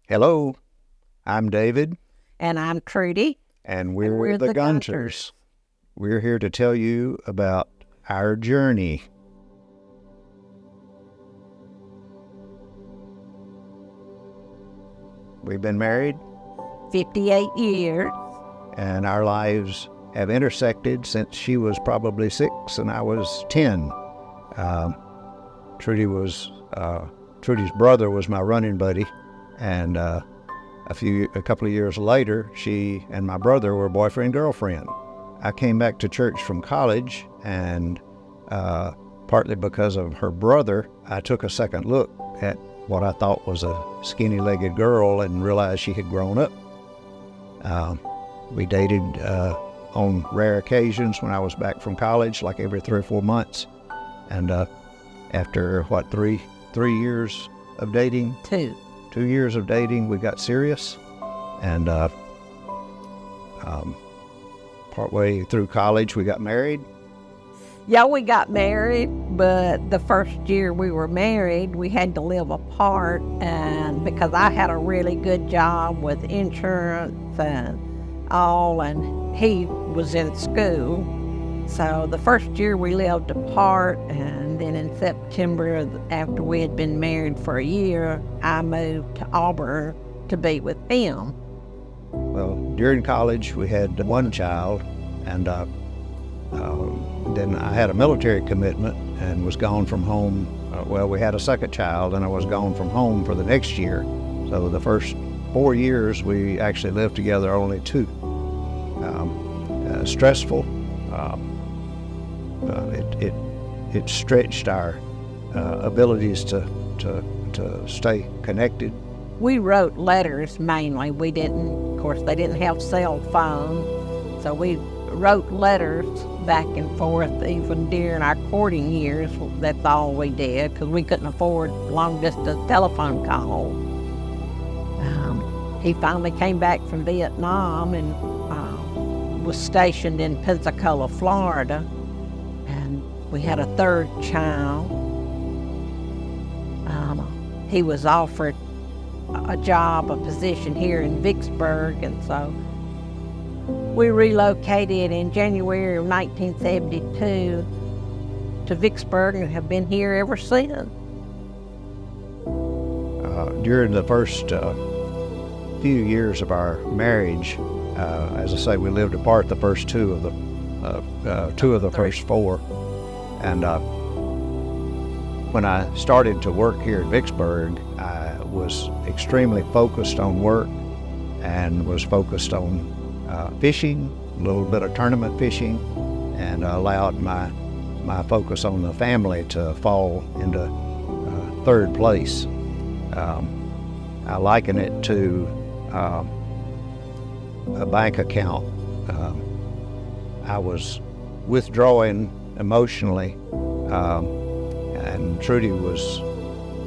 Hello, I'm David. And I'm Trudy. And we're the Gunters. We're here to tell you about our journey. We've been married 58 years. and our lives have intersected since she was probably 6 and I was 10. Trudy's brother was my running buddy, and a couple of years later, she and my brother were boyfriend-girlfriend. I came back to church from college, and partly because of her brother, I took a second look at what I thought was a skinny-legged girl and realized she had grown up. We dated on rare occasions when I was back from college, like every 3 or 4 months. And after, 3 years of dating? 2 years of dating, we got serious. And partway through college, we got married. Yeah, we got married, but the first year we were married, we had to live apart, and because I had a really good job with insurance and all, and he was in school. So the first year we lived apart, and then in September, after we had been married for a year, I moved to Auburn to be with him. Well, during college, we had one child, and then I had a military commitment and was gone from home. We had a second child, and I was gone from home for the next year. So the first 4 years, we actually lived together, only 2. Stressful. It stretched our abilities to stay connected. We wrote letters mainly. Of course, they didn't have cell phones, so we wrote letters back and forth even during our courting years. That's all we did, because we couldn't afford long-distance telephone calls. He finally came back from Vietnam and was stationed in Pensacola, Florida, and we had a third child. He was offered a position here in Vicksburg, and so we relocated in January of 1972 to Vicksburg and have been here ever since. During the first few years of our marriage, as I say, we lived apart the first two of the first 4, and when I started to work here in Vicksburg, I was extremely focused on work and was focused on fishing, a little bit of tournament fishing, and allowed my focus on the family to fall into third place. I liken it to a bank account. I was withdrawing emotionally, and Trudy was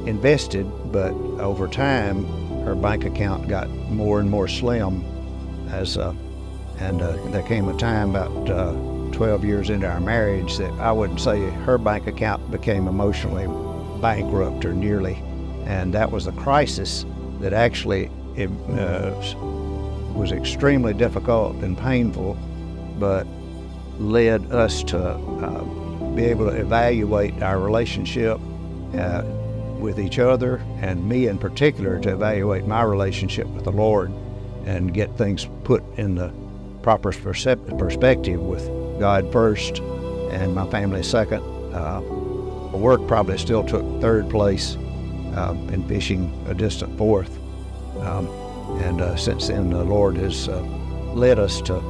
invested, but over time her bank account got more and more slim and there came a time about 12 years into our marriage that I would say her bank account became emotionally bankrupt or nearly, and that was a crisis that actually was extremely difficult and painful, but led us to be able to evaluate our relationship with each other, and me in particular to evaluate my relationship with the Lord and get things put in the proper perspective with God first and my family second. Work probably still took third place, and fishing a distant fourth. And since then, the Lord has led us to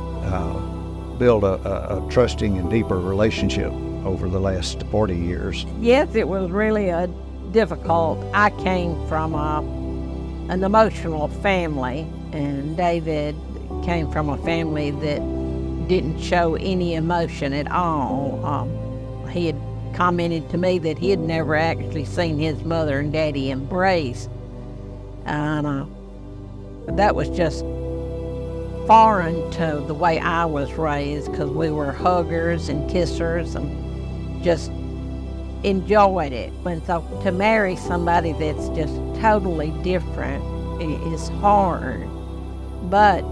build a trusting and deeper relationship over the last 40 years. Yes, it was really difficult. I came from an emotional family, and David came from a family that didn't show any emotion at all. He had commented to me that he had never actually seen his mother and daddy embrace, and that was just foreign to the way I was raised, because we were huggers and kissers and just enjoyed it. And so to marry somebody that's just totally different is hard. But,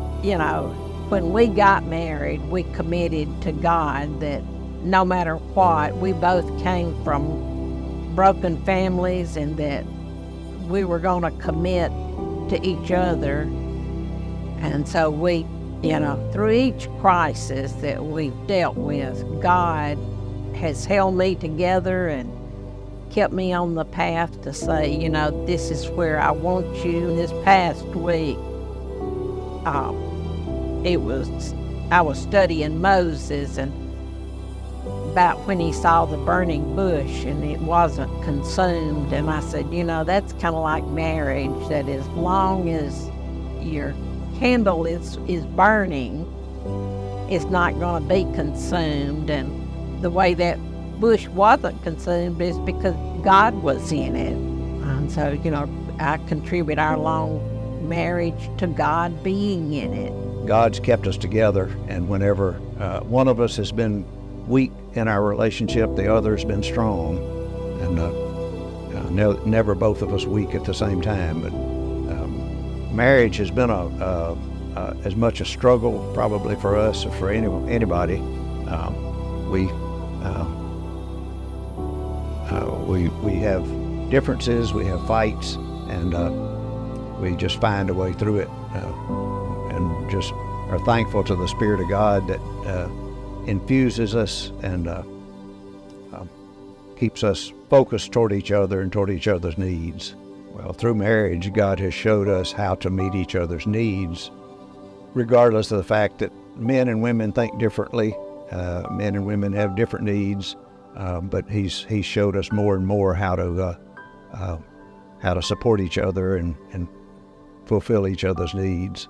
when we got married, we committed to God that no matter what, we both came from broken families, and that we were going to commit to each other. And so we, through each crisis that we've dealt with, God has held me together and kept me on the path to say, this is where I want you. This past week, I was studying Moses, and about when he saw the burning bush and it wasn't consumed, and I said, that's kind of like marriage, that as long as your candle is burning, it's not going to be consumed. And the way that bush wasn't consumed is because God was in it. And so, I contribute our long marriage to God being in it. God's kept us together, and whenever one of us has been weak in our relationship, the other's been strong, and never both of us weak at the same time. But marriage has been as much a struggle probably for us or for anybody. We have differences, we have fights, and we just find a way through it, and just are thankful to the Spirit of God that infuses us and keeps us focused toward each other and toward each other's needs. Well, through marriage, God has showed us how to meet each other's needs, regardless of the fact that men and women think differently. Men and women have different needs, but He's showed us more and more how to support each other and fulfill each other's needs.